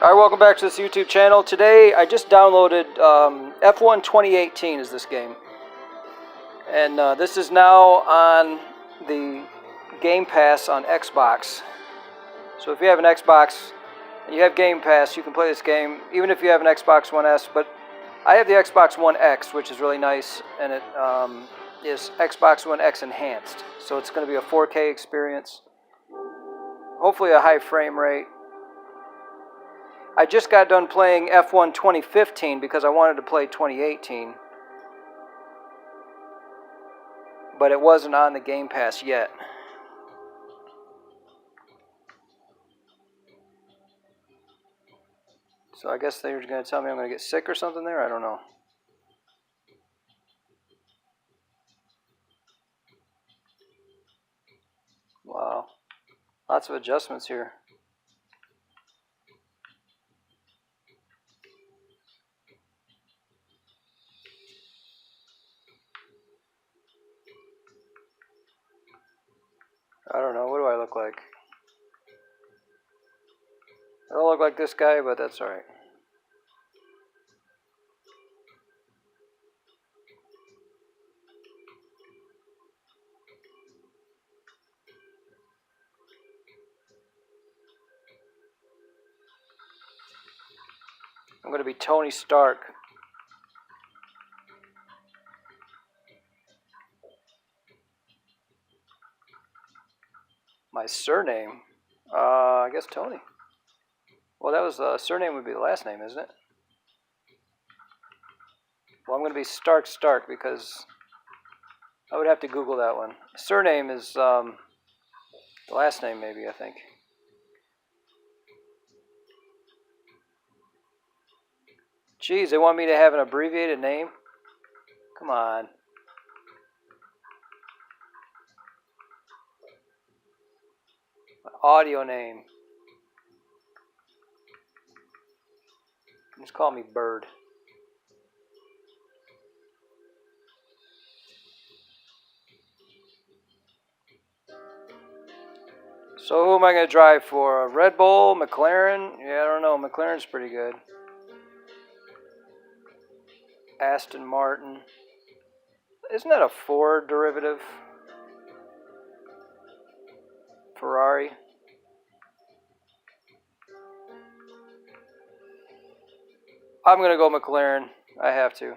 Alright, welcome back to this YouTube channel. Today I just downloaded F1 2018 is this game. And this is now on the Game Pass on Xbox. So if you have an Xbox and you have Game Pass, you can play this game even if you have an Xbox One S. But I have the Xbox One X, which is really nice, and it is Xbox One X enhanced. So it's going to be a 4K experience. Hopefully a high frame rate. I just got done playing F1 2015 because I wanted to play 2018. But it wasn't on the Game Pass yet. So I guess they're going to tell me I'm going to get sick or something there? I don't know. Wow. Lots of adjustments here. I don't know. What do I look like? I don't look like this guy, but that's alright. I'm going to be Tony Stark. My surname? I guess Tony. Well, that was surname would be the last name, isn't it? Well, I'm going to be Stark because I would have to Google that one. Surname is the last name, maybe, I think. Geez, they want me to have an abbreviated name? Come on. Audio name. Just call me Bird. So who am I going to drive for? Red Bull? McLaren? Yeah, I don't know. McLaren's pretty good. Aston Martin. Isn't that a Ford derivative? Ferrari. I'm going to go McLaren. I have to.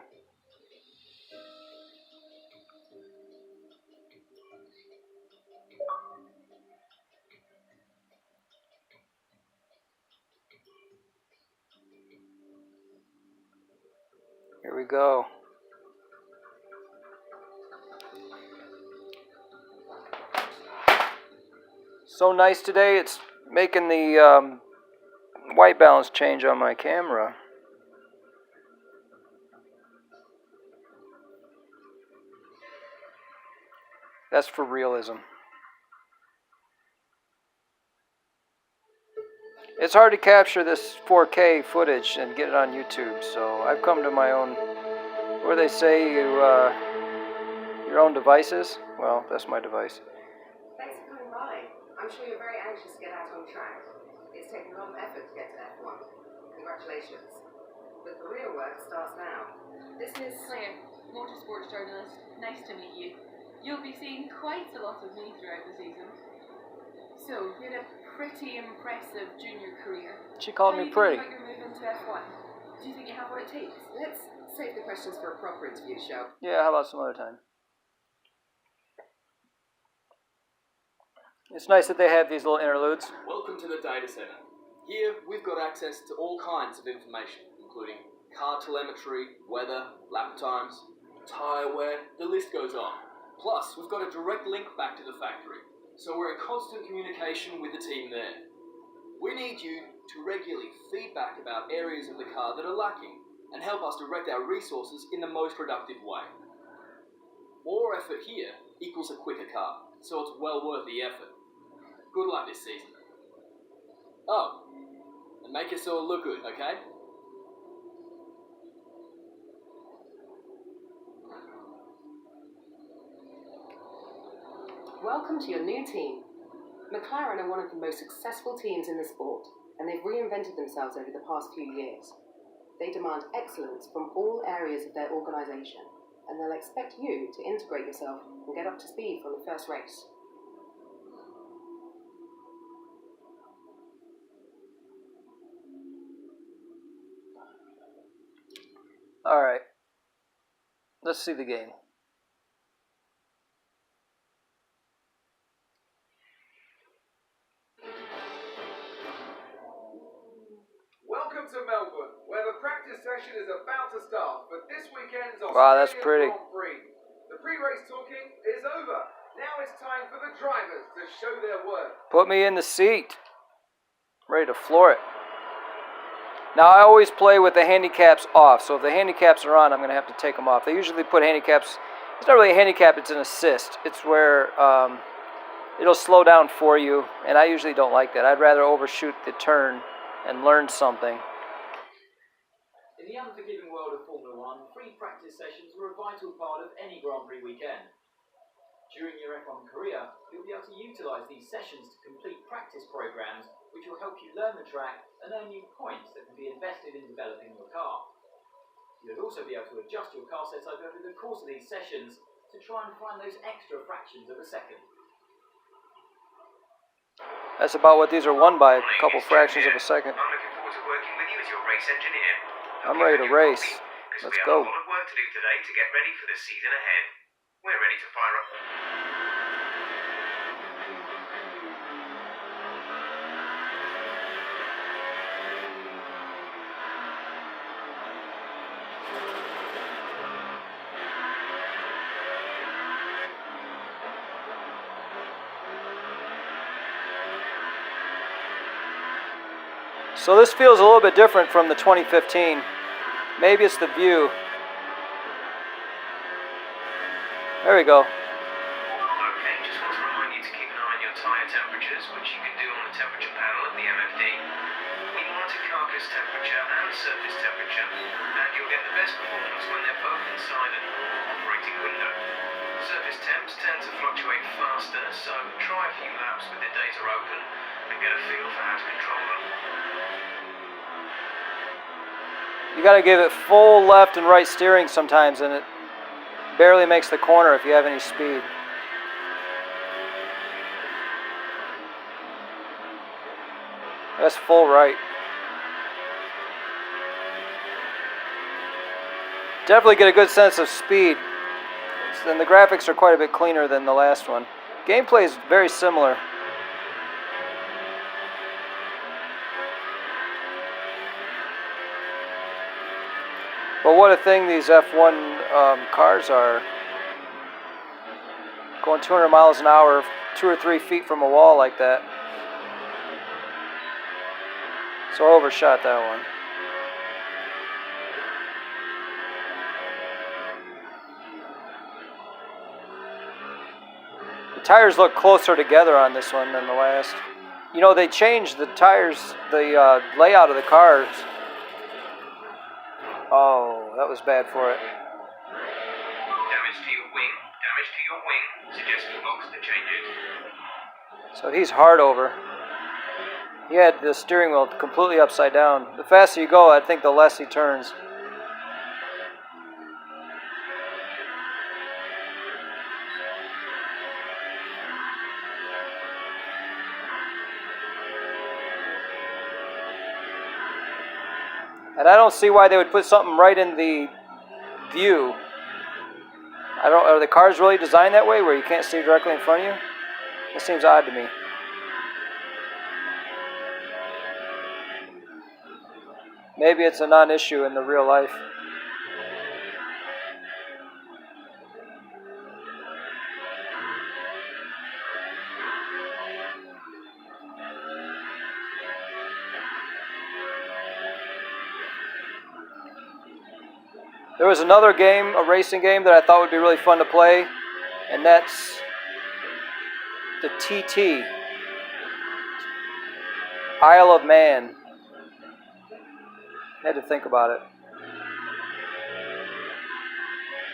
Here we go. So nice today, it's making the white balance change on my camera. That's for realism. It's hard to capture this 4K footage and get it on YouTube, so I've come to my own, where they say your own devices. Well, that's my device. Thanks for coming by. I'm sure you're very anxious to get out on track. It's taken a lot of effort to get to F1. Congratulations. But the real work starts now. This is Claire, motorsports journalist. Nice to meet you. You'll be seeing quite a lot of me throughout the season. So, you had a pretty impressive junior career. She called me pretty. How do you feel about your move into F1? Do you think you have what it takes? Let's save the questions for a proper interview show. Yeah, how about some other time? It's nice that they have these little interludes. Welcome to the data center. Here, we've got access to all kinds of information, including car telemetry, weather, lap times, tyre wear, the list goes on. Plus, we've got a direct link back to the factory, so we're in constant communication with the team there. We need you to regularly feedback about areas of the car that are lacking and help us direct our resources in the most productive way. More effort here equals a quicker car, so it's well worth the effort. Good luck this season. Oh, and make us all look good, okay? Welcome to your new team. McLaren are one of the most successful teams in the sport. and they've reinvented themselves over the past few years. They demand excellence from all areas of their organisation, and they'll expect you to integrate yourself and get up to speed from the first race. Alright. Let's see the game. Welcome to Melbourne, where the practice session is about to start for this weekend's Wow, that's pretty. Australian Grand Prix. The pre-race talking is over. Now it's time for the drivers to show their worth. Put me in the seat. Ready to floor it. Now, I always play with the handicaps off, so if the handicaps are on, I'm going to have to take them off. They usually put handicaps, it's not really a handicap, it's an assist. It's where it'll slow down for you, and I usually don't like that. I'd rather overshoot the turn and learn something. In the unforgiving world of Formula One, free practice sessions were a vital part of any Grand Prix weekend. During your F1 career, you'll be able to utilise these sessions to complete practice programs which will help you learn the track and earn you points that can be invested in developing your car. You'll also be able to adjust your car setup over the course of these sessions to try and find those extra fractions of a second. That's about what these are won by, a couple fractions of a second. I'm looking forward to working with you as your race engineer. I'm ready to race. Let's go. We have a lot of work to do today to get ready for the season ahead. We're ready to fire up. So this feels a little bit different from the 2015. Maybe it's the view. There we go. Okay, just want to remind you to keep an eye on your tyre temperatures, which you can do on the temperature panel at the MFD. We monitor carcass temperature and surface temperature, and you'll get the best performance when they're both inside an operating window. Surface temps tend to fluctuate faster, so try a few laps with the data open and get a feel for how to control them. You got to give it full left and right steering sometimes, and it barely makes the corner if you have any speed. That's full right. Definitely get a good sense of speed. And the graphics are quite a bit cleaner than the last one. Gameplay is very similar. But what a thing these F1 cars are. Going 200 miles an hour, 2 or 3 feet from a wall like that. So I overshot that one. The tires look closer together on this one than the last. You know, they changed the tires, the layout of the cars. Oh, that was bad for it. Damage to your wing. Damage to your wing. Suggest you box to change it. So he's hard over. He had the steering wheel completely upside down. The faster you go, I think the less he turns. And I don't see why they would put something right in the view. Are the cars really designed that way where you can't see directly in front of you? It seems odd to me. Maybe it's a non-issue in the real life. There was another game, a racing game, that I thought would be really fun to play, and that's the TT, Isle of Man. I had to think about it.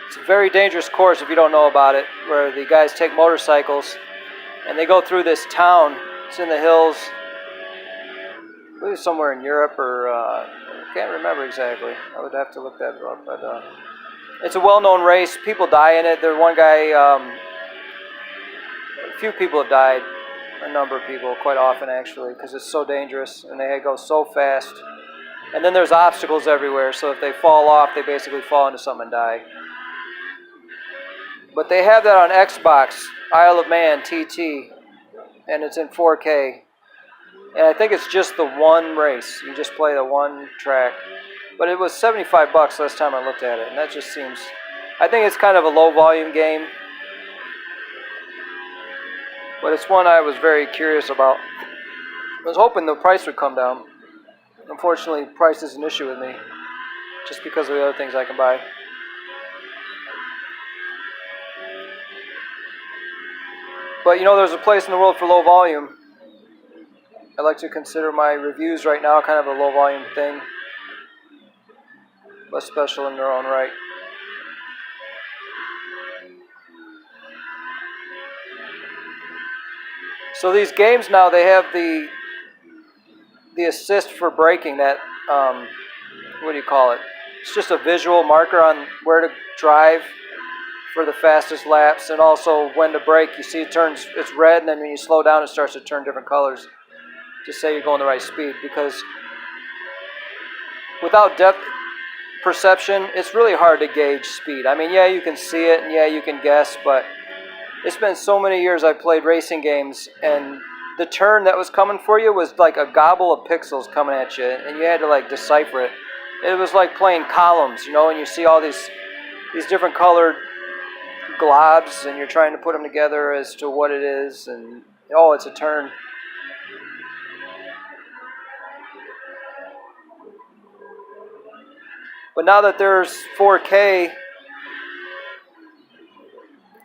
It's a very dangerous course if you don't know about it, where the guys take motorcycles and they go through this town. It's in the hills. believe somewhere in Europe or can't remember exactly. I would have to look that up. But it's a well-known race. People die in it. There one guy, a few people have died. A number of people, quite often actually, because it's so dangerous and they go so fast. And then there's obstacles everywhere, so if they fall off, they basically fall into something and die. But they have that on Xbox, Isle of Man, TT, and it's in 4K. And I think it's just the one race. You just play the one track. But it was $75 last time I looked at it, and that just seems... I think it's kind of a low-volume game. But it's one I was very curious about. I was hoping the price would come down. Unfortunately, price is an issue with me, just because of the other things I can buy. But you know, there's a place in the world for low volume. I like to consider my reviews right now kind of a low volume thing, but special in their own right. So these games now, they have the assist for braking, that, what do you call it? It's just a visual marker on where to drive for the fastest laps, and also when to brake. You see it turns, it's red, and then when you slow down it starts to turn different colors to say you're going the right speed, because without depth perception, it's really hard to gauge speed. I mean, yeah, you can see it, and yeah, you can guess, but it's been so many years I've played racing games, and the turn that was coming for you was like a gobble of pixels coming at you, and you had to like decipher it. It was like playing columns, you know, and you see all these different colored globs, and you're trying to put them together as to what it is, and oh, it's a turn. But now that there's 4K,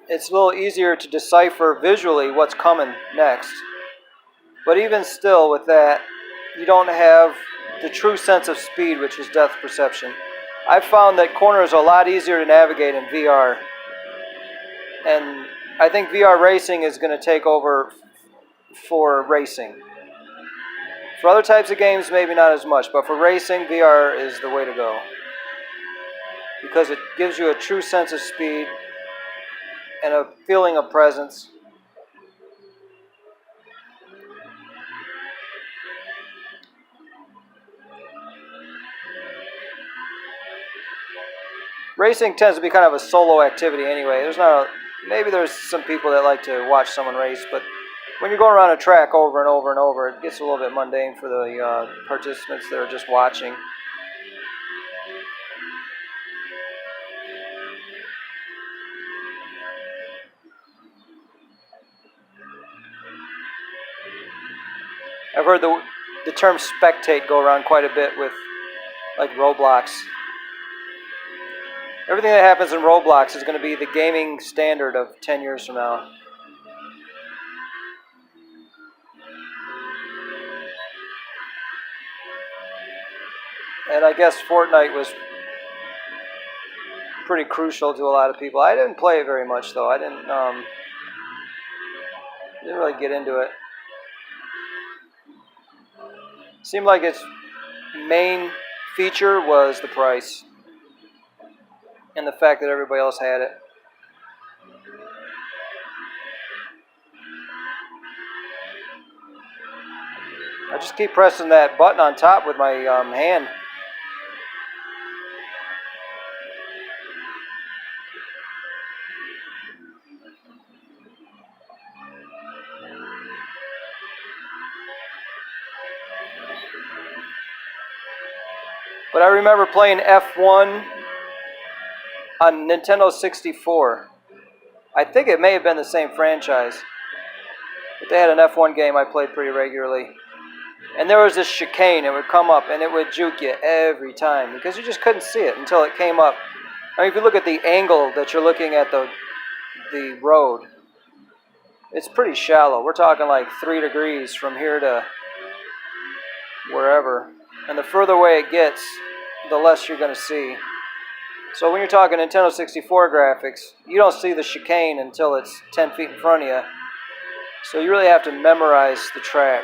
it's a little easier to decipher visually what's coming next. But even still with that, you don't have the true sense of speed, which is depth perception. I've found that corners are a lot easier to navigate in VR. And I think VR racing is going to take over for racing. For other types of games, maybe not as much, but for racing, VR is the way to go. Because it gives you a true sense of speed and a feeling of presence. Racing tends to be kind of a solo activity anyway. Maybe there's some people that like to watch someone race, but when you're going around a track over and over and over, it gets a little bit mundane for the participants that are just watching. I've heard the term spectate go around quite a bit with like Roblox. Everything that happens in Roblox is going to be the gaming standard of 10 years from now. And I guess Fortnite was pretty crucial to a lot of people. I didn't play it very much though. I didn't really get into it. Seemed like its main feature was the price and the fact that everybody else had it. I just keep pressing that button on top with my hand. But I remember playing F1 on Nintendo 64. I think it may have been the same franchise. But they had an F1 game I played pretty regularly. And there was this chicane. It would come up and it would juke you every time because you just couldn't see it until it came up. I mean, if you look at the angle that you're looking at the road, it's pretty shallow. We're talking like 3 degrees from here to wherever. And the further away it gets, the less you're going to see. So when you're talking Nintendo 64 graphics, you don't see the chicane until it's 10 feet in front of you. So you really have to memorize the track.